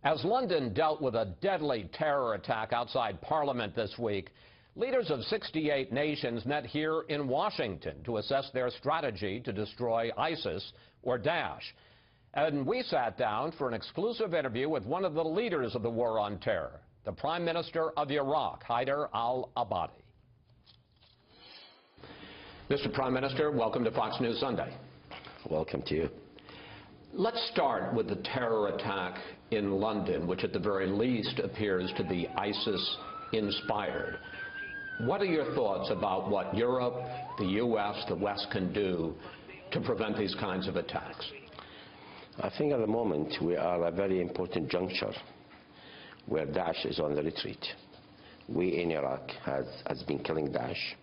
As London dealt with a deadly terror attack outside Parliament this week, leaders of 68 nations met here in Washington to assess their strategy to destroy ISIS or Daesh. And we sat down for an exclusive interview with one of the leaders of the war on terror, the Prime Minister of Iraq, Haider al-Abadi. Mr. Prime Minister, welcome to Fox News Sunday. Welcome to you. Let's start with the terror attack in London, which at the very least appears to be ISIS-inspired. What are your thoughts about what Europe, the U.S., the West can do to prevent these kinds of attacks? I think at the moment we are at a very important juncture where Daesh is on the retreat. We in Iraq has been killing Daesh,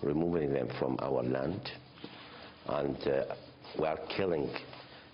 removing them from our land, and we are killing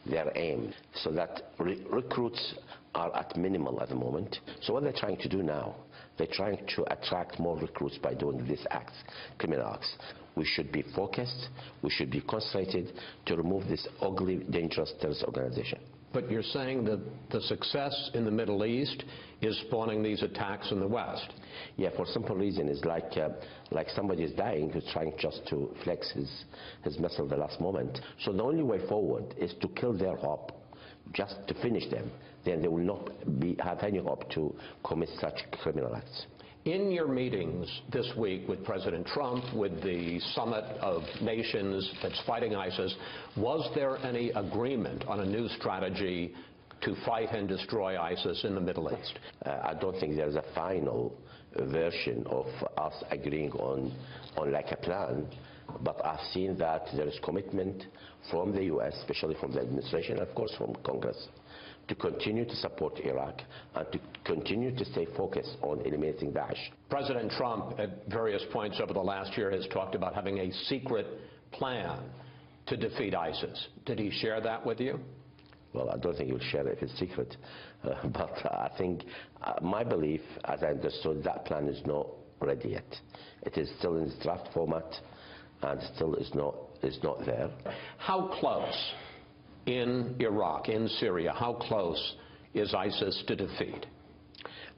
their aim, so that recruits are at minimal at the moment. So what they're trying to do now, they're trying to attract more recruits by doing these acts, criminal acts. We should be focused, we should be concentrated to remove this ugly, dangerous terrorist organization. But you're saying that the success in the Middle East is spawning these attacks in the West. Yeah, for simple reason. It's like somebody is dying who's trying just to flex his muscle the last moment. So the only way forward is to kill their hope, just to finish them. Then they will not have any hope to commit such criminal acts. In your meetings this week with President Trump, with the summit of nations that's fighting ISIS, was there any agreement on a new strategy to fight and destroy ISIS in the Middle East? I don't think there's a final version of us agreeing on like a plan, but I've seen that there is commitment from the U.S., especially from the administration, and of course from Congress, to continue to support Iraq and to continue to stay focused on eliminating Daesh. President Trump, at various points over the last year, has talked about having a secret plan to defeat ISIS. Did he share that with you? Well, I don't think he'll share it if it's secret. But I think my belief, as I understood, that plan is not ready yet. It is still in its draft format and still is not there. How close in Iraq, in Syria, how close is ISIS to defeat?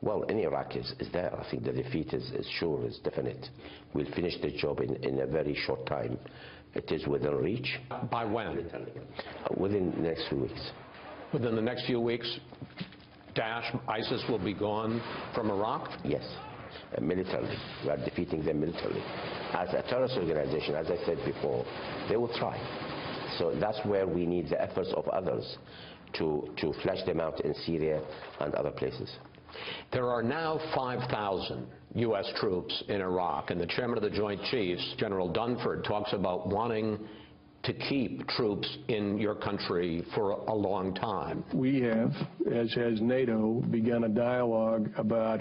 Well, in Iraq is there. I think the defeat is sure, is definite. We'll finish the job in a very short time. It is within reach. By when? Within the next few weeks. Within the next few weeks, Daesh, ISIS will be gone from Iraq? Yes, militarily. We are defeating them militarily. As a terrorist organization, as I said before, they will try. So that's where we need the efforts of others to flush them out in Syria and other places. There are now 5,000 U.S. troops in Iraq, and the chairman of the Joint Chiefs, General Dunford, talks about wanting to keep troops in your country for a long time. We have, as has NATO, begun a dialogue about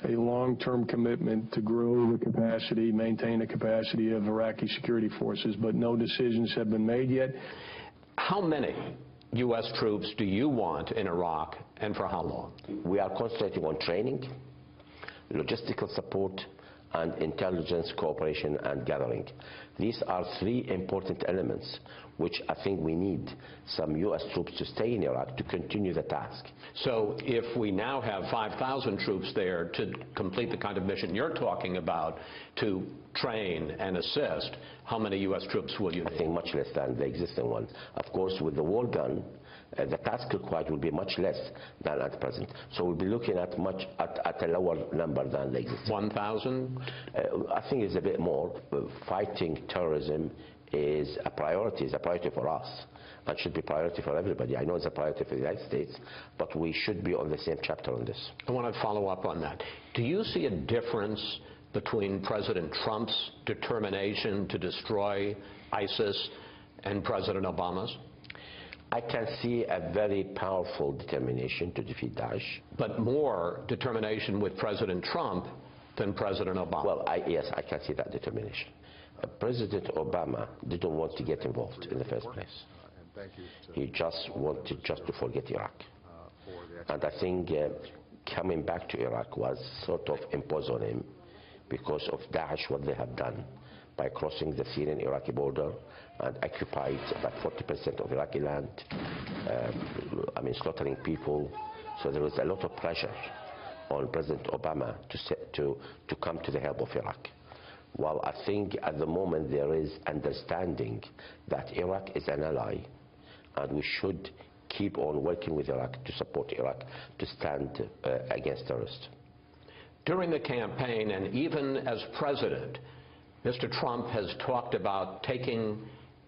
a long-term commitment to grow the capacity, maintain the capacity of Iraqi security forces, but no decisions have been made yet. How many U.S. troops do you want in Iraq, and for how long? We are concentrating on training, logistical support, and intelligence cooperation and gathering. These are three important elements which I think we need some U.S. troops to stay in Iraq to continue the task. So if we now have 5,000 troops there to complete the kind of mission you're talking about, to train and assist, how many U.S. troops will you need? I think much less than the existing ones. Of course, with the war gun, the task required will be much less than at present. So we'll be looking at a lower number than the existing. 1,000? I think it's a bit more. Fighting terrorism is a priority for us, and should be a priority for everybody. I know it's a priority for the United States, but we should be on the same chapter on this. I want to follow up on that. Do you see a difference between President Trump's determination to destroy ISIS and President Obama's? I can see a very powerful determination to defeat Daesh. But more determination with President Trump than President Obama? Well, yes, I can see that determination. President Obama didn't want to get involved in the first place. He just wanted to forget Iraq. And I think coming back to Iraq was sort of imposed on him because of Daesh, what they have done by crossing the Syrian-Iraqi border and occupied about 40% of Iraqi land, slaughtering people, So there was a lot of pressure on President Obama to come to the help of Iraq. Well, I think at the moment there is understanding that Iraq is an ally, and we should keep on working with Iraq to support Iraq to stand against terrorists. During the campaign and even as president, Mr. Trump has talked about taking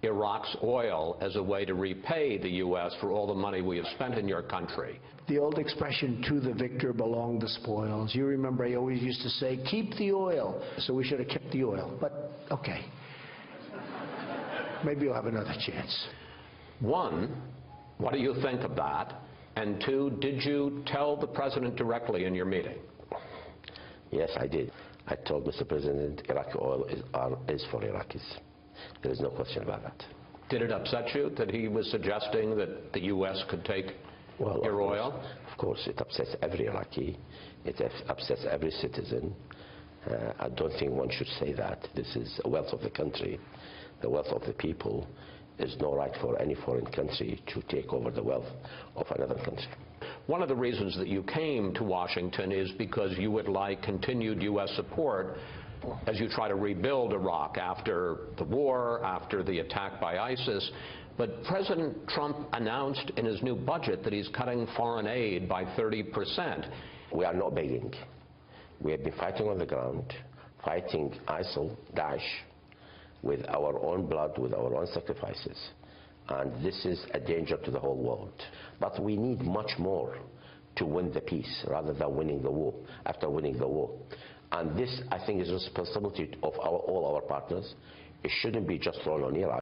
Iraq's oil as a way to repay the U.S. for all the money we have spent in your country. The old expression, to the victor belong the spoils. You remember I always used to say, keep the oil. So we should have kept the oil. But, okay. Maybe you'll have another chance. One, what do you think of that? And two, did you tell the president directly in your meeting? Yes, I did. I told Mr. President, Iraqi oil is for Iraqis. There is no question about that. Did it upset you that he was suggesting that the U.S. could take your oil? Of course, it upsets every Iraqi. It upsets every citizen. I don't think one should say that. This is a wealth of the country, the wealth of the people. There's no right for any foreign country to take over the wealth of another country. One of the reasons that you came to Washington is because you would like continued U.S. support as you try to rebuild Iraq after the war, after the attack by ISIS. But President Trump announced in his new budget that he's cutting foreign aid by 30%. We are not begging. We have been fighting on the ground, fighting ISIL, Daesh, with our own blood, with our own sacrifices. And this is a danger to the whole world. But we need much more to win the peace rather than winning the war, after winning the war. And this, I think, is a responsibility of all our partners. It shouldn't be just thrown on Iraq.